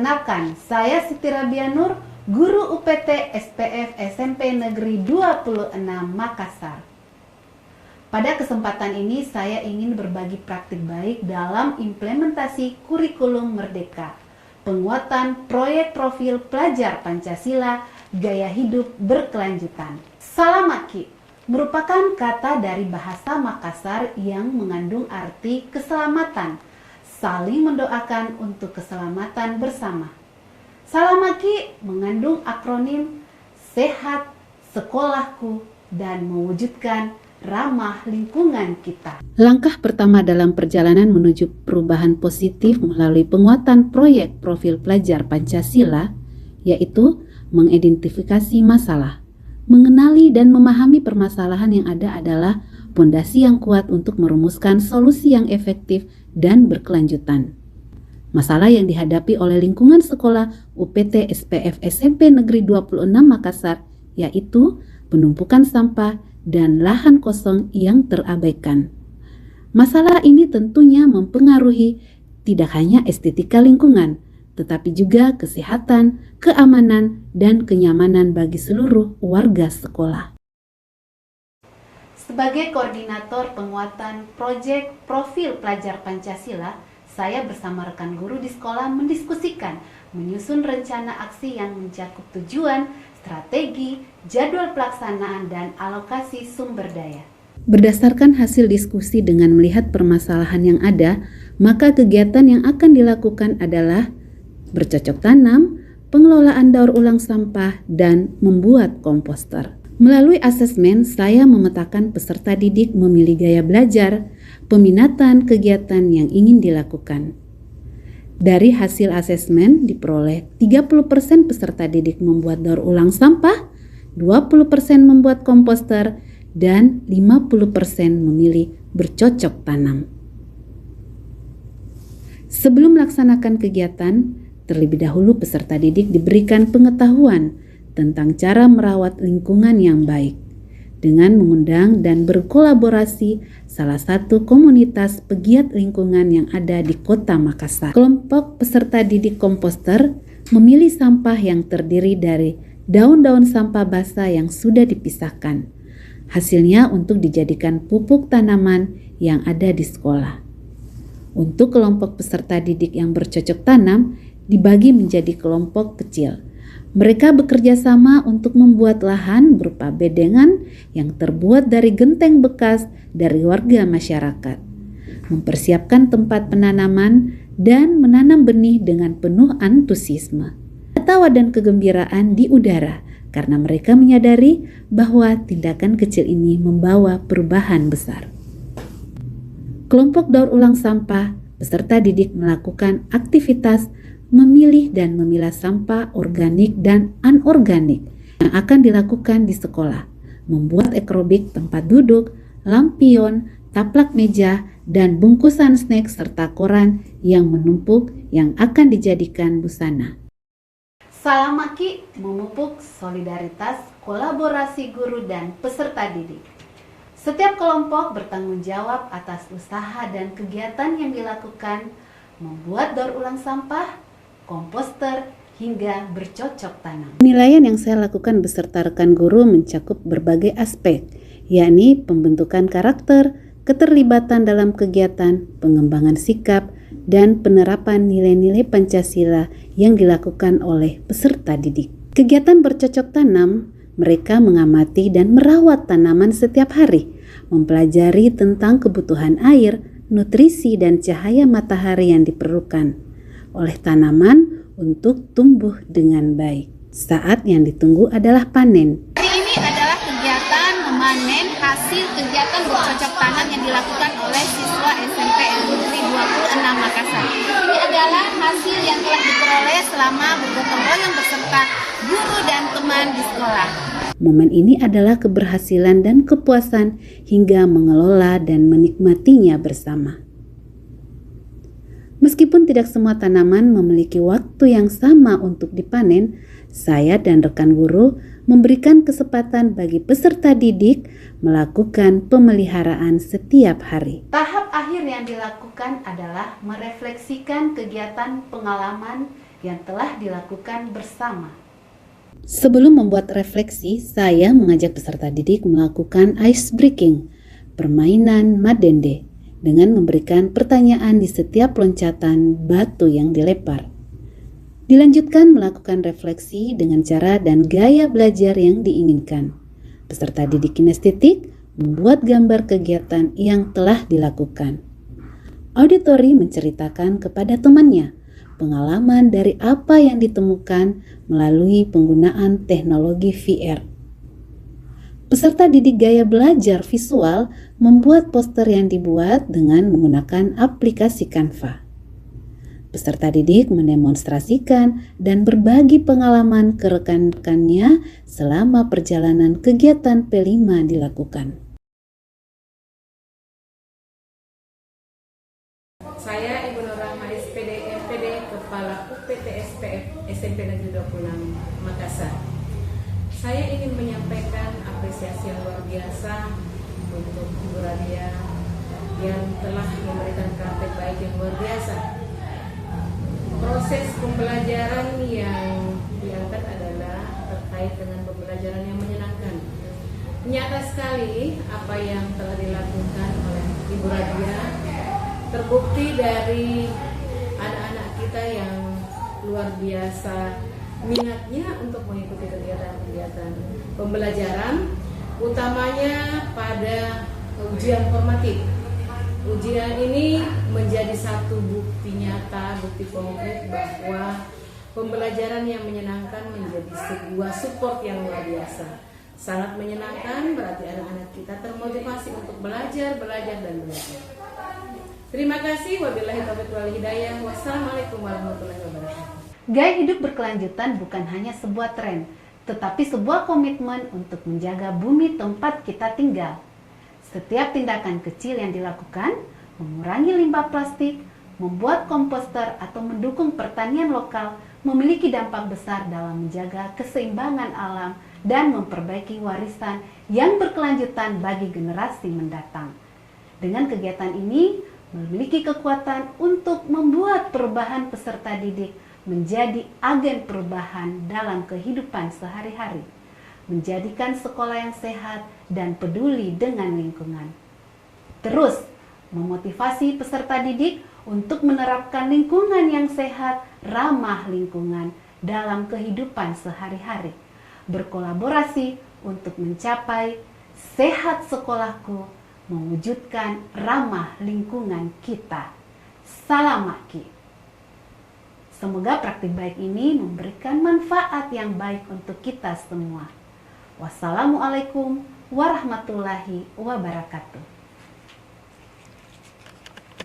Perkenalkan, saya Siti Rabianur, Guru UPT SPF SMP Negeri 26 Makassar. Pada kesempatan ini saya ingin berbagi praktik baik dalam implementasi kurikulum Merdeka, penguatan proyek profil pelajar Pancasila, gaya hidup berkelanjutan. Salamaki merupakan kata dari bahasa Makassar yang mengandung arti keselamatan, saling mendoakan untuk keselamatan bersama. Salamaki mengandung akronim sehat, sekolahku, dan mewujudkan ramah lingkungan kita. Langkah pertama dalam perjalanan menuju perubahan positif melalui penguatan proyek profil pelajar Pancasila, yaitu mengidentifikasi masalah. Mengenali dan memahami permasalahan yang ada adalah fondasi yang kuat untuk merumuskan solusi yang efektif dan berkelanjutan. Masalah yang dihadapi oleh lingkungan sekolah UPT SPF SMP Negeri 26 Makassar yaitu penumpukan sampah dan lahan kosong yang terabaikan. Masalah ini tentunya mempengaruhi tidak hanya estetika lingkungan, tetapi juga kesehatan, keamanan, dan kenyamanan bagi seluruh warga sekolah. Sebagai koordinator penguatan proyek profil pelajar Pancasila, saya bersama rekan guru di sekolah mendiskusikan, menyusun rencana aksi yang mencakup tujuan, strategi, jadwal pelaksanaan, dan alokasi sumber daya. Berdasarkan hasil diskusi dengan melihat permasalahan yang ada, maka kegiatan yang akan dilakukan adalah bercocok tanam, pengelolaan daur ulang sampah, dan membuat komposter. Melalui asesmen, saya memetakan peserta didik memilih gaya belajar, peminatan kegiatan yang ingin dilakukan. Dari hasil asesmen diperoleh 30% peserta didik membuat daur ulang sampah, 20% membuat komposter, dan 50% memilih bercocok tanam. Sebelum melaksanakan kegiatan, terlebih dahulu peserta didik diberikan pengetahuan tentang cara merawat lingkungan yang baik dengan mengundang dan berkolaborasi salah satu komunitas pegiat lingkungan yang ada di Kota Makassar. Kelompok peserta didik komposter memilih sampah yang terdiri dari daun-daun sampah basah yang sudah dipisahkan. Hasilnya untuk dijadikan pupuk tanaman yang ada di sekolah. Untuk kelompok peserta didik yang bercocok tanam dibagi menjadi kelompok kecil. Mereka bekerja sama untuk membuat lahan berupa bedengan yang terbuat dari genteng bekas dari warga masyarakat, mempersiapkan tempat penanaman, dan menanam benih dengan penuh antusiasme. Tawa dan kegembiraan di udara karena mereka menyadari bahwa tindakan kecil ini membawa perubahan besar. Kelompok daur ulang sampah, peserta didik melakukan aktivitas memilih dan memilah sampah organik dan anorganik yang akan dilakukan di sekolah, membuat aerobik tempat duduk, lampion, taplak meja, dan bungkusan snack serta koran yang menumpuk yang akan dijadikan busana. Salamaki memupuk solidaritas, kolaborasi guru dan peserta didik. Setiap kelompok bertanggung jawab atas usaha dan kegiatan yang dilakukan, membuat daur ulang sampah, komposter, hingga bercocok tanam. Penilaian yang saya lakukan beserta rekan guru mencakup berbagai aspek, yakni pembentukan karakter, keterlibatan dalam kegiatan, pengembangan sikap, dan penerapan nilai-nilai Pancasila yang dilakukan oleh peserta didik. Kegiatan bercocok tanam, mereka mengamati dan merawat tanaman setiap hari, mempelajari tentang kebutuhan air, nutrisi, dan cahaya matahari yang diperlukan oleh tanaman untuk tumbuh dengan baik. Saat yang ditunggu adalah panen. Ini adalah kegiatan memanen hasil kegiatan bercocok tanam yang dilakukan oleh siswa SMP Negeri 26 Makassar. Ini adalah hasil yang telah diperoleh selama bergotong royong beserta guru dan teman di sekolah. Momen ini adalah keberhasilan dan kepuasan hingga mengelola dan menikmatinya bersama. Meskipun tidak semua tanaman memiliki waktu yang sama untuk dipanen, saya dan rekan guru memberikan kesempatan bagi peserta didik melakukan pemeliharaan setiap hari. Tahap akhir yang dilakukan adalah merefleksikan kegiatan pengalaman yang telah dilakukan bersama. Sebelum membuat refleksi, saya mengajak peserta didik melakukan ice breaking, permainan madende, dengan memberikan pertanyaan di setiap loncatan batu yang dilempar. Dilanjutkan melakukan refleksi dengan cara dan gaya belajar yang diinginkan. Peserta didik kinestetik membuat gambar kegiatan yang telah dilakukan. Auditori menceritakan kepada temannya pengalaman dari apa yang ditemukan melalui penggunaan teknologi VR. Peserta didik gaya belajar visual membuat poster yang dibuat dengan menggunakan aplikasi Canva. Peserta didik mendemonstrasikan dan berbagi pengalaman ke rekan-rekannya selama perjalanan kegiatan P5 dilakukan. Saya Ibu Nur Rahma SPD MPD Kepala UPTSPF SMP Negeri 26 Makassar. Saya ingin menyampaikan apresiasi yang luar biasa untuk Ibu Radia yang telah memberikan praktek baik yang luar biasa. Proses pembelajaran yang diangkat adalah terkait dengan pembelajaran yang menyenangkan. Nyata sekali apa yang telah dilakukan oleh Ibu Radia terbukti dari anak-anak kita yang luar biasa minatnya untuk mengikuti kegiatan-kegiatan pembelajaran, utamanya pada ujian formatif. Ujian ini menjadi satu bukti nyata, bukti konkret bahwa pembelajaran yang menyenangkan menjadi sebuah support yang luar biasa. Sangat menyenangkan, berarti anak-anak kita termotivasi untuk belajar, dan belajar. Terima kasih. Wabillahi taufiq wal hidayah. Wassalamualaikum warahmatullahi wabarakatuh. Gaya hidup berkelanjutan bukan hanya sebuah tren, tetapi sebuah komitmen untuk menjaga bumi tempat kita tinggal. Setiap tindakan kecil yang dilakukan, mengurangi limbah plastik, membuat komposter atau mendukung pertanian lokal, memiliki dampak besar dalam menjaga keseimbangan alam dan memperbaiki warisan yang berkelanjutan bagi generasi mendatang. Dengan kegiatan ini, memiliki kekuatan untuk membuat perubahan peserta didik menjadi agen perubahan dalam kehidupan sehari-hari, menjadikan sekolah yang sehat dan peduli dengan lingkungan. Terus, memotivasi peserta didik untuk menerapkan lingkungan yang sehat, ramah lingkungan dalam kehidupan sehari-hari, berkolaborasi untuk mencapai sehat sekolahku, mewujudkan ramah lingkungan kita. Salam Maki. Semoga praktik baik ini memberikan manfaat yang baik untuk kita semua. Wassalamualaikum warahmatullahi wabarakatuh.